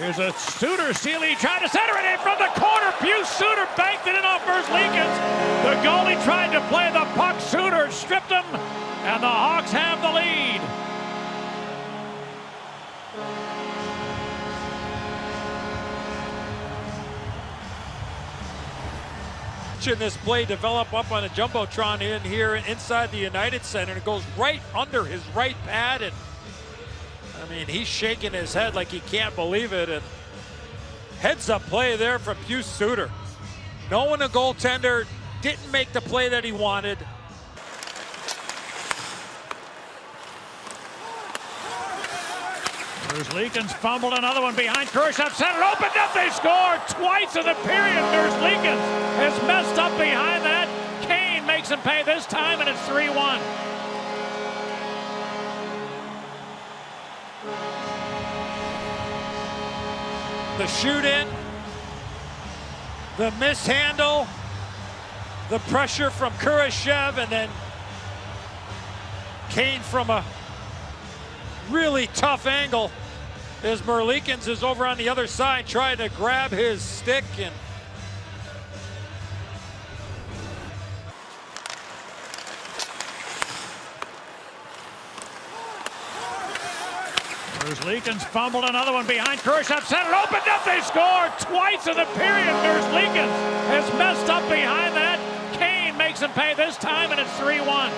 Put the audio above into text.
Here's a Suter-Seeley trying to center it in from the corner. Pius Suter banked it in off Merzļikins. The goalie tried to play the puck. Suter stripped him, and the Hawks have the lead. This play develop up on a jumbotron in here inside the United Center, and it goes right under his right pad, and I mean, he's shaking his head like he can't believe it. And heads up play there from Pius Suter. Knowing the goaltender didn't make the play that he wanted. Merzļikins fumbled another one behind Khrushchev. Center opened up. They scored twice in the period. Merzļikins has messed up behind that. Kane makes him pay this time, and it's 3-1. The shoot in, the mishandle, the pressure from Khrushchev, and then Kane from a really tough angle as Merzļikins is over on the other side trying to grab his stick. And Merzļikins fumbled another one behind Khrushchev. Center opened up. They scored twice in the period. Merzļikins has messed up behind that. Kane makes him pay this time, and it's 3-1.